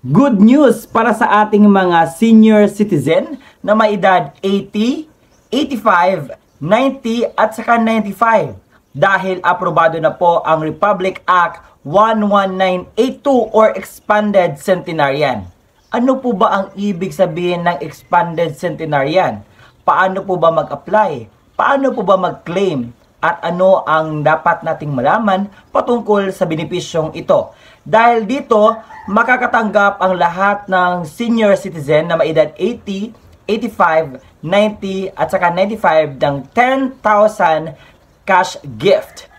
Good news para sa ating mga senior citizen na may edad 80, 85, 90 at saka 95 dahil aprobado na po ang Republic Act 11982 or Expanded Centenarian. Ano po ba ang ibig sabihin ng Expanded Centenarian? Paano po ba mag-apply? Paano po ba mag-claim? At ano ang dapat nating malaman patungkol sa benepisyong ito? Dahil dito, makakatanggap ang lahat ng senior citizen na may edad 80, 85, 90 at saka 95 ng 10,000 cash gift.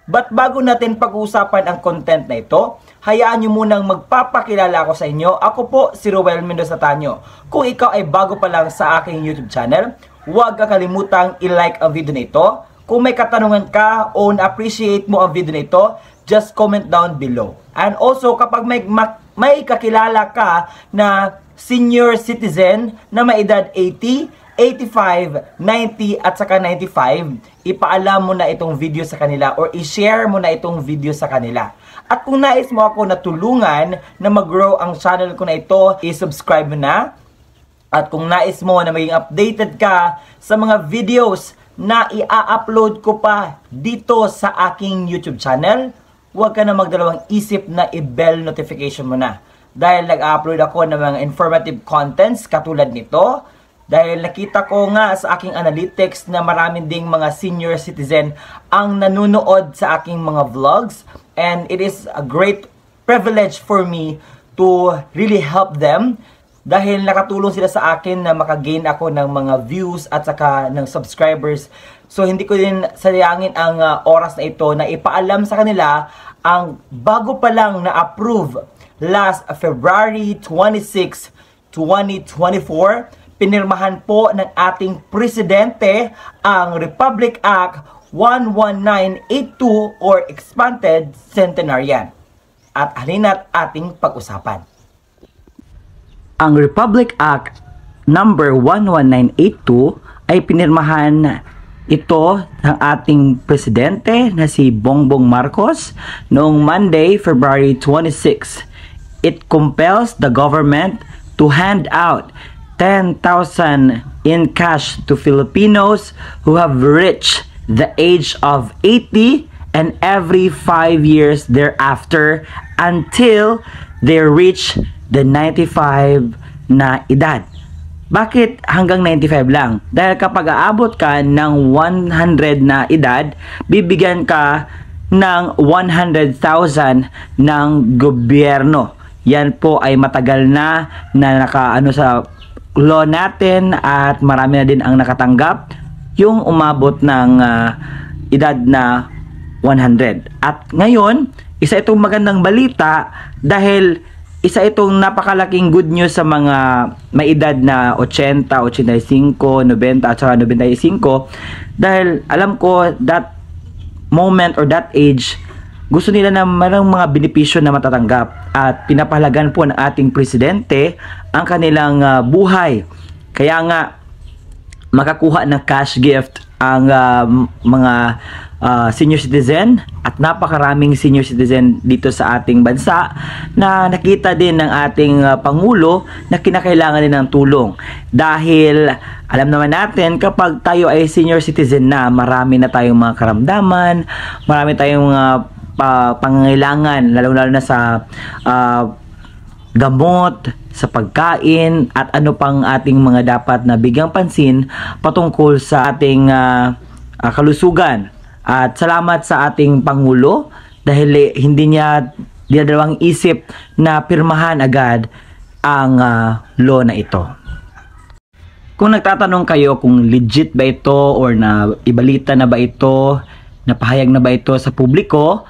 But bago natin pag-uusapan ang content na ito, hayaan nyo munang magpapakilala ko sa inyo. Ako po si Roel Mendoza Tanyo. Kung ikaw ay bago pa lang sa aking YouTube channel, huwag kakalimutang i-like ang video na ito. Kung may katanungan ka o na-appreciate mo ang video na ito, just comment down below. And also, kapag may kakilala ka na senior citizen na may edad 80, 85, 90 at saka 95, ipaalam mo na itong video sa kanila or i-share mo na itong video sa kanila. At kung nais mo ako na tulungan na mag-grow ang channel ko na ito, i-subscribe mo na. At kung nais mo na maging updated ka sa mga videos na i-upload ko pa dito sa aking YouTube channel, huwag ka na magdalawang isip na i-bell notification mo na. Dahil nag-upload ako ng mga informative contents katulad nito. Dahil nakita ko nga sa aking analytics na maraming ding mga senior citizen ang nanunood sa aking mga vlogs. And it is a great privilege for me to really help them. Dahil nakatulong sila sa akin na makagain ako ng mga views at saka ng subscribers. So hindi ko din sayangin ang oras na ito na ipaalam sa kanila ang bago pa lang na-approve last February 26, 2024. Pinirmahan po ng ating presidente ang Republic Act 11982 or Expanded Centenarian. At halina't ating pag-usapan. Ang Republic Act number 11982 ay pinirmahan ito ng ating presidente na si Bongbong Marcos noong Monday, February 26. It compels the government to hand out 10,000 in cash to Filipinos who have reached the age of 80 and every 5 years thereafter until they reach the 95 na edad. Bakit hanggang 95 lang? Dahil kapag aabot ka ng 100 na edad, bibigyan ka ng 100,000 ng gobyerno. Yan po ay matagal na nakaano sa law natin at marami na din ang nakatanggap yung umabot ng edad na 100. At ngayon, isa itong magandang balita dahil isa itong napakalaking good news sa mga may edad na 80, 85, 90 at saka 95 dahil alam ko that moment or that age gusto nila na mayroong mga benepisyo na matatanggap at pinapahalagan po ng ating presidente ang kanilang buhay. Kaya nga makakuha ng cash gift ang mga senior citizen at napakaraming senior citizen dito sa ating bansa na nakita din ng ating Pangulo na kinakailangan din ng tulong. Dahil alam naman natin kapag tayo ay senior citizen na, marami na tayong mga karamdaman, marami tayong mga pangangailangan, lalo-lalo na sa gamot, sa pagkain, at ano pang ating mga dapat na bigyang pansin patungkol sa ating kalusugan. At salamat sa ating Pangulo dahil hindi niya dinadalawang isip na pirmahan agad ang law na ito. Kung nagtatanong kayo kung legit ba ito or na ibalita na ba ito, napahayag na ba ito sa publiko,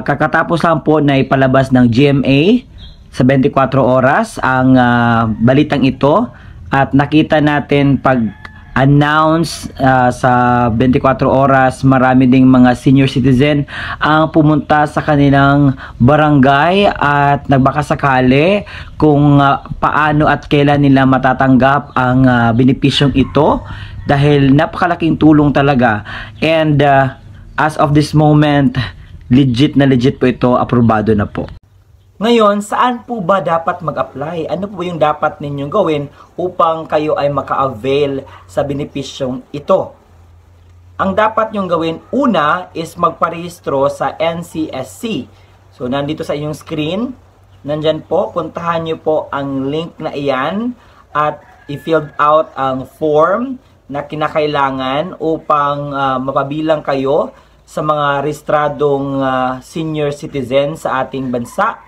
kakatapos lang po na ipalabas ng GMA sa 24 oras ang balitang ito at nakita natin pag-announce sa 24 oras marami ding mga senior citizen ang pumunta sa kanilang barangay at nagbakasakali kung paano at kailan nila matatanggap ang benepisyong ito dahil napakalaking tulong talaga and as of this moment legit na legit po ito, aprobado na po. Ngayon, saan po ba dapat mag-apply? Ano po yung dapat ninyong gawin upang kayo ay maka-avail sa benepisyong ito? Ang dapat nyong gawin, una, is magparehistro sa NCSC. So, nandito sa inyong screen, nandyan po, puntahan nyo po ang link na iyan at i-filled out ang form na kinakailangan upang mapabilang kayo sa mga rehistradong senior citizen sa ating bansa.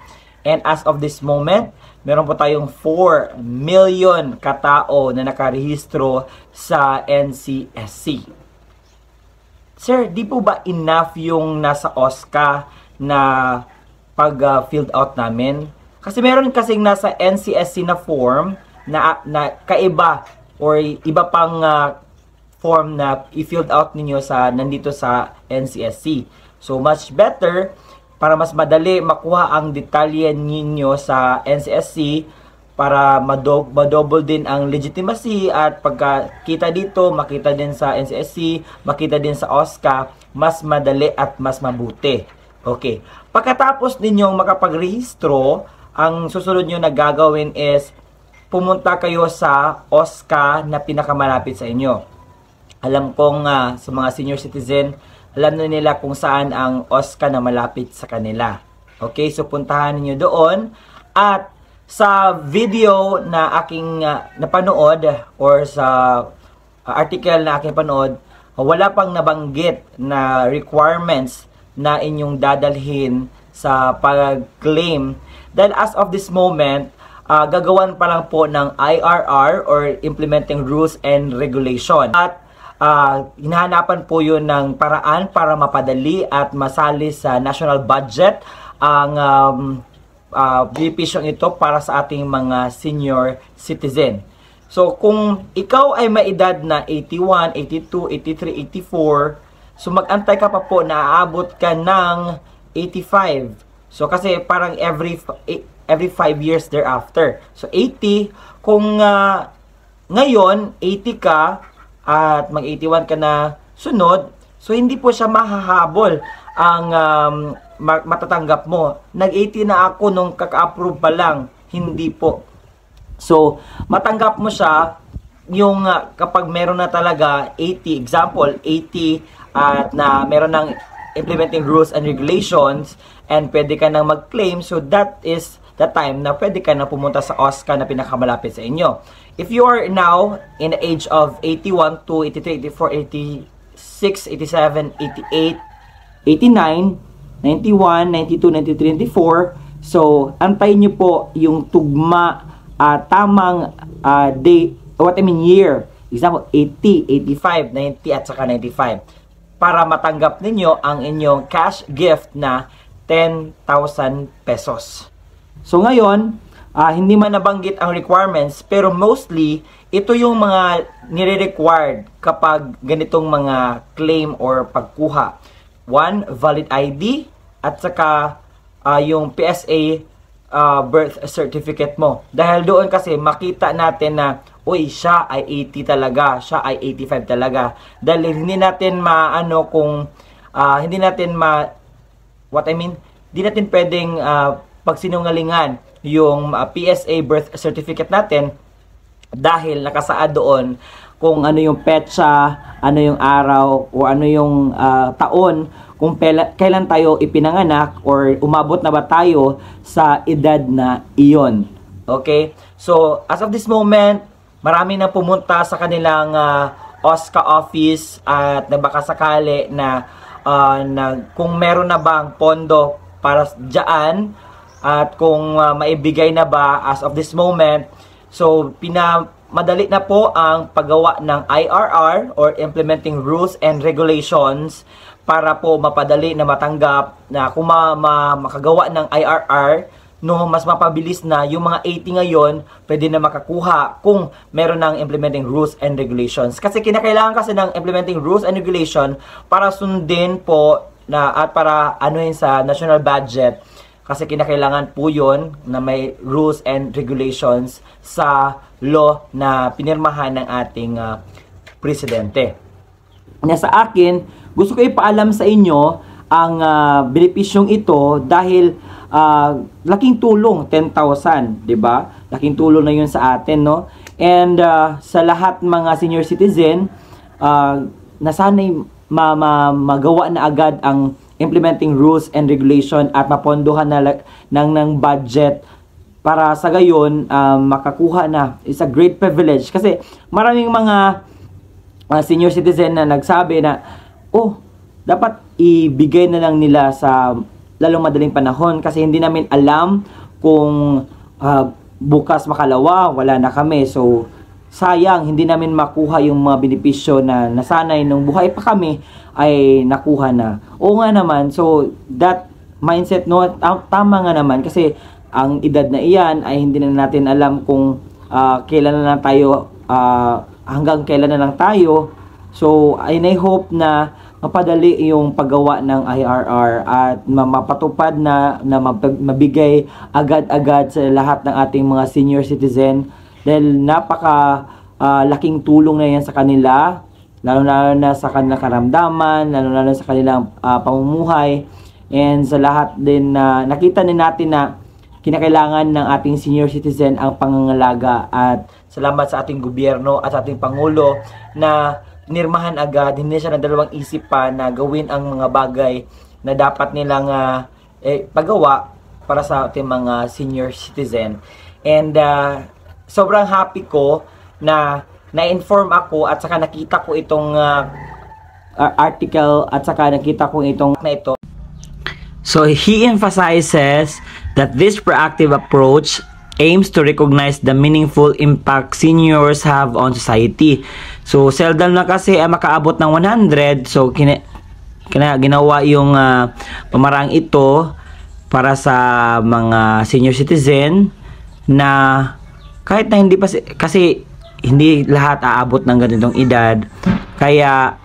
And as of this moment, meron po tayong 4 million katao na nakarehistro sa NCSC. Sir, di po ba enough yung nasa OSCA na pag-filled out namin? Kasi meron kasing nasa NCSC na form na kaiba or iba pang form na i-filled out ninyo nandito sa NCSC. So, much better para mas madali makuha ang detalye ninyo sa NCSC para madouble din ang legitimacy at pagkakita dito, makita din sa NCSC, makita din sa OSCA, mas madali at mas mabuti. Okay. Pagkatapos ninyong makapagrehistro, ang susunod nyo na gagawin is pumunta kayo sa OSCA na pinakamalapit sa inyo. Alam kong sa mga senior citizen, alam na nila kung saan ang OSCA na malapit sa kanila. Okay, so puntahan niyo doon. At sa video na aking napanood or sa article na aking panood, wala pang nabanggit na requirements na inyong dadalhin sa pag-claim. Dahil as of this moment, gagawan pa lang po ng IRR or Implementing Rules and Regulation. At hinahanapan po yun ng paraan para mapadali at masali sa national budget ang benepisyong ito para sa ating mga senior citizen. So, kung ikaw ay may edad na 81, 82, 83, 84, so mag-antay ka pa po na aabot ka ng 85. So, kasi parang every 5 years thereafter. So, 80, kung ngayon, 80 ka, at mag-81 ka na sunod, so hindi po siya mahahabol ang matatanggap mo. Nag-80 na ako nung kaka-approve pa lang, hindi po. So, matanggap mo siya yung kapag meron na talaga 80, example, 80 at na meron ng Implementing Rules and Regulations and pwede ka nang mag-claim, so that is the time na pwede ka na pumunta sa OSCA na pinakamalapit sa inyo. If you are now in the age of 81 to 83, 84, 86, 87, 88, 89, 91, 92, 93, 94, so antayin nyo po yung tugma tamang day, year. Example, 80, 85, 90 at saka 95 para matanggap ninyo ang inyong cash gift na 10,000 pesos. So ngayon, hindi man nabanggit ang requirements, pero mostly, ito yung mga nire-required kapag ganitong mga claim or pagkuha. 1, valid ID, at saka yung PSA birth certificate mo. Dahil doon kasi makita natin na, uy, siya ay 80 talaga, siya ay 85 talaga. Dahil hindi natin hindi natin pwedeng pagsinungalingan yung PSA birth certificate natin dahil nakasaad doon kung ano yung petsa, ano yung araw, o ano yung taon, kung kailan tayo ipinanganak or umabot na ba tayo sa edad na iyon. Okay? So, as of this moment, marami na pumunta sa kanilang OSCA office at nagbakasakali na kung meron na bang pondo para dyan at kung maibigay na ba as of this moment. So, madali na po ang paggawa ng IRR or Implementing Rules and Regulations para po mapadali na matanggap na kung makagawa ng IRR, no, mas mapabilis na yung mga 80 ngayon, pwede na makakuha kung meron ng Implementing Rules and Regulations. Kasi kinakailangan kasi ng Implementing Rules and Regulation para sundin po at para anuhin sa national budget. Kasi kinakailangan po yun na may rules and regulations sa law na pinirmahan ng ating presidente. Sa akin, gusto ko ipaalam sa inyo ang benepisyong ito dahil laking tulong, 10,000, 'di ba? Laking tulong na 'yun sa atin, no? And sa lahat mga senior citizen, nasanay magawa na agad ang implementing rules and regulation at mapondohan na ng budget para sa gayon makakuha na. It's a great privilege kasi maraming mga senior citizen na nagsabi na, oh, dapat ibigay na lang nila sa lalong madaling panahon kasi hindi namin alam kung bukas makalawa, wala na kami. So, sayang, hindi namin makuha yung mga benepisyo na nasanay nung buhay pa kami ay nakuha na. Oo nga naman, so that mindset, no, tama nga naman kasi ang edad na iyan ay hindi na natin alam kung kailan na lang tayo, hanggang kailan na lang tayo. So, I hope na mapadali yung paggawa ng IRR at mapatupad na mabigay agad-agad sa lahat ng ating mga senior citizen dahil napaka laking tulong na yan sa kanila, lalo na sa kanilang karamdaman, lalo sa kanilang pamumuhay, and sa lahat din na nakita din natin na kinakailangan ng ating senior citizen ang pangangalaga. At salamat sa ating gobyerno at sa ating Pangulo na nirmahan agad, hindi siya nadalawang isip pa na gawin ang mga bagay na dapat nilang pagawa para sa ating mga senior citizen. And sobrang happy ko na na-inform ako at saka nakita ko itong article at saka nakita ko itong na ito. So he emphasizes that this proactive approach aims to recognize the meaningful impact seniors have on society. So, seldom na kasi makaabot ng 100. So, ginawa yung pamarang ito para sa mga senior citizen na kahit na hindi pa kasi hindi lahat aabot ng ganitong edad. Kaya,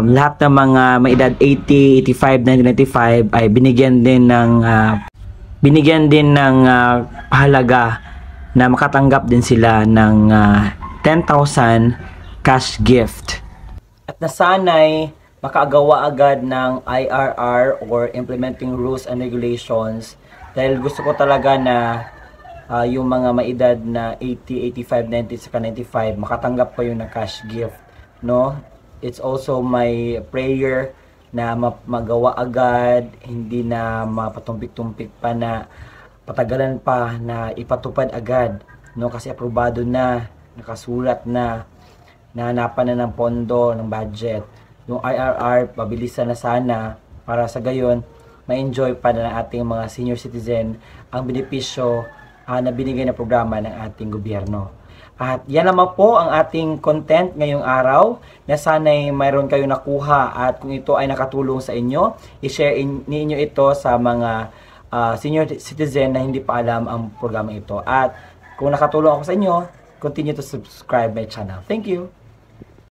lahat ng mga may edad 80, 85, 90, 95 ay binigyan din ng pahalaga na makatanggap din sila ng 10,000 cash gift. At nasanay makagawa agad ng IRR or implementing rules and regulations dahil gusto ko talaga na yung mga maedad na 80, 85, 90 saka 95 makatanggap pa yung na cash gift, no? It's also my prayer na magawa agad, hindi na mapatumpik-tumpik pa na patagalan pa na ipatupad agad, no? Kasi aprobado na, nakasulat na, nahanapan na ng pondo, ng budget. Yung IRR, pabilisan na sana para sa gayon, ma-enjoy pa na ng ating mga senior citizen ang benepisyo na binigay na programa ng ating gobyerno. At yan naman po ang ating content ngayong araw na sana'y mayroon kayong nakuha at kung ito ay nakatulong sa inyo, i-share ninyo ito sa mga senior citizen na hindi pa alam ang programa ito. At kung nakatulong ako sa inyo, continue to subscribe my channel. Thank you!